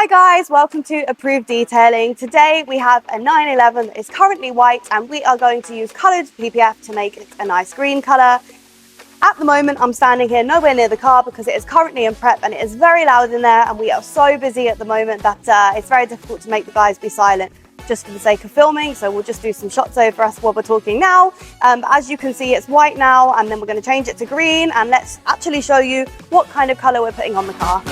Hi guys, welcome to Approved Detailing. Today we have a 911 that is currently white and we are going to use coloured PPF to make it a nice green colour. At the moment I'm standing here nowhere near the car because it is currently in prep and it is very loud in there and we are so busy at the moment that it's very difficult to make the guys be silent just for the sake of filming, so we'll just do some shots over us while we're talking now. As you can see, it's white now and then we're going to change it to green, and let's actually show you what kind of colour we're putting on the car.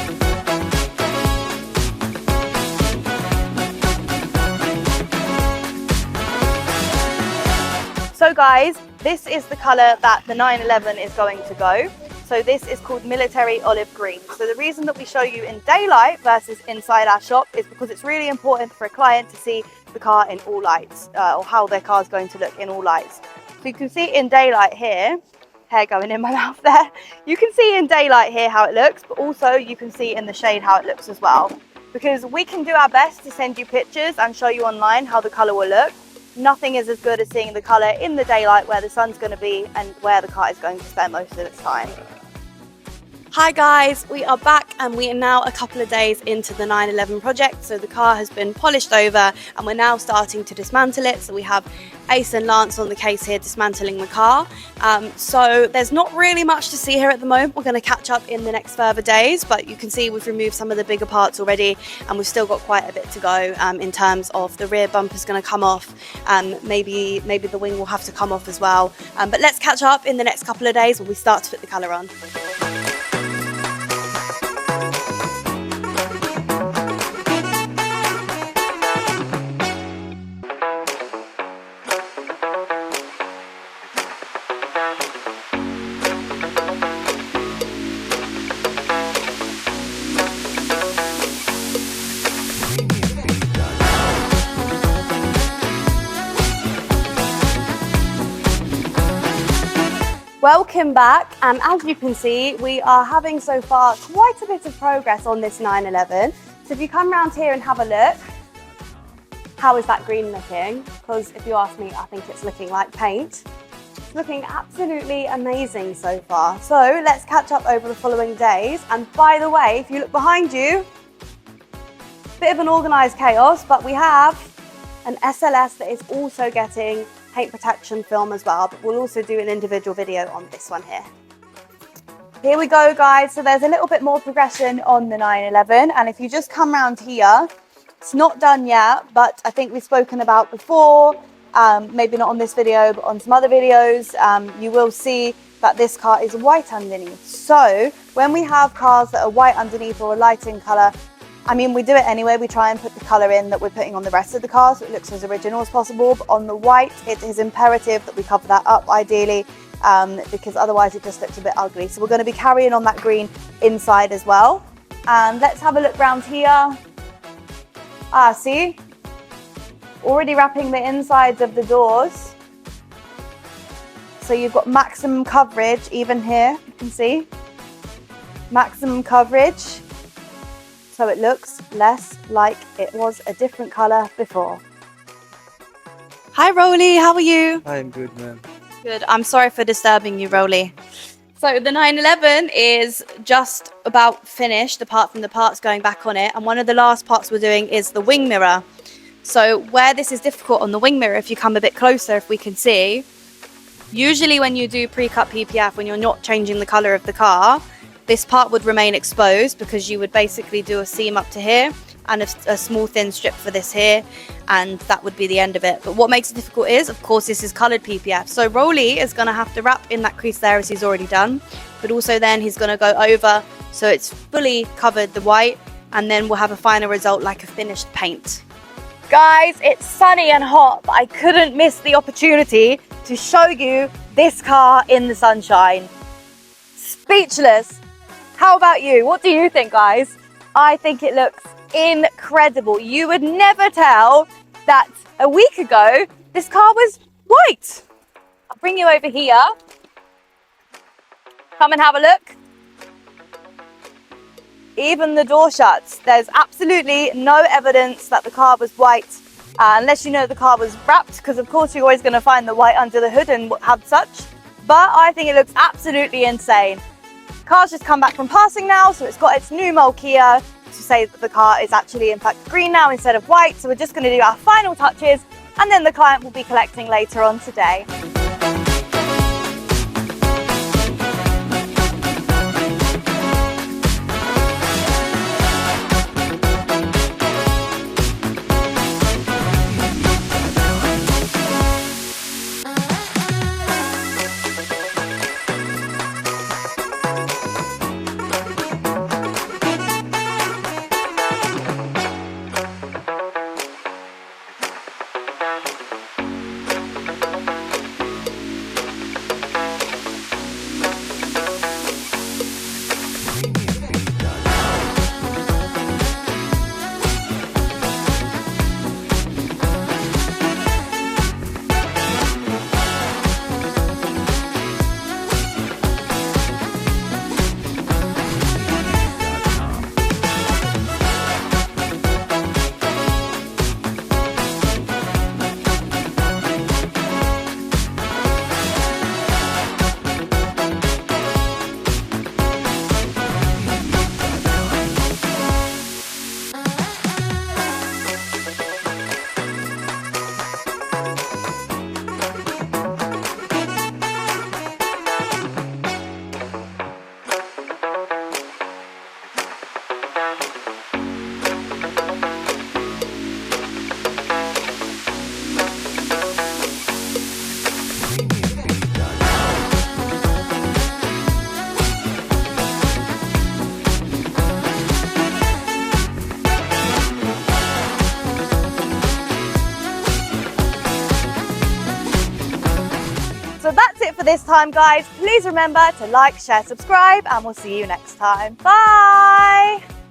So guys, this is the colour that the 911 is going to go. So this is called military olive green. So the reason that we show you in daylight versus inside our shop is because it's really important for a client to see the car in all lights, or how their car is going to look in all lights. So you can see in daylight here, hair going in my mouth there, you can see in daylight here how it looks, but also you can see in the shade how it looks as well. Because we can do our best to send you pictures and show you online how the colour will look. Nothing is as good as seeing the colour in the daylight where the sun's going to be and where the car is going to spend most of its time. Hi guys, we are back and we are now a couple of days into the 911 project. So the car has been polished over and we're now starting to dismantle it. So we have Ace and Lance on the case here dismantling the car. So there's not really much to see here at the moment. We're going to catch up in the next further days, but you can see we've removed some of the bigger parts already and we've still got quite a bit to go in terms of the rear bumper's going to come off. Maybe the wing will have to come off as well. But let's catch up in the next couple of days when we start to put the colour on. Welcome back, and as you can see we are having so far quite a bit of progress on this 911. So if you come around here and have a look, how is that green looking? Because if you ask me, I think it's looking like paint. It's looking absolutely amazing so far. So let's catch up over the following days. And by the way, if you look behind you, bit of an organised chaos, but we have an SLS that is also getting paint protection film as well, but we'll also do an individual video on this one here. Here we go guys, so there's a little bit more progression on the 911, and if you just come around here, it's not done yet, but I think we've spoken about before, maybe not on this video, but on some other videos, you will see that this car is white underneath. So when we have cars that are white underneath or a light in colour, I mean, we do it anyway. We try and put the colour in that we're putting on the rest of the car so it looks as original as possible. But on the white, it is imperative that we cover that up ideally, because otherwise it just looks a bit ugly. So we're going to be carrying on that green inside as well. And let's have a look around here. See? Already wrapping the insides of the doors. So you've got maximum coverage even here, you can see. Maximum coverage. So it looks less like it was a different colour before. Hi Rolly, how are you? I'm good, man. Good, I'm sorry for disturbing you, Rolly. So the 911 is just about finished, apart from the parts going back on it. And one of the last parts we're doing is the wing mirror. So where this is difficult on the wing mirror, if you come a bit closer, if we can see, usually when you do pre-cut PPF, when you're not changing the colour of the car, this part would remain exposed because you would basically do a seam up to here and a small thin strip for this here, and that would be the end of it. But what makes it difficult is, of course, this is coloured PPF. So Rolly is going to have to wrap in that crease there as he's already done, but also then he's going to go over so it's fully covered the white, and then we'll have a final result like a finished paint. Guys, it's sunny and hot, but I couldn't miss the opportunity to show you this car in the sunshine. Speechless. How about you? What do you think, guys? I think it looks incredible. You would never tell that a week ago this car was white. I'll bring you over here. Come and have a look. Even the door shuts. There's absolutely no evidence that the car was white, unless you know the car was wrapped, because of course you're always going to find the white under the hood and have such. But I think it looks absolutely insane. Car's just come back from passing now, so it's got its new Molkia to say that the car is actually in fact green now instead of white. So we're just going to do our final touches and then the client will be collecting later on today. So that's it for this time, guys. Please remember to like, share, subscribe, and we'll see you next time. Bye!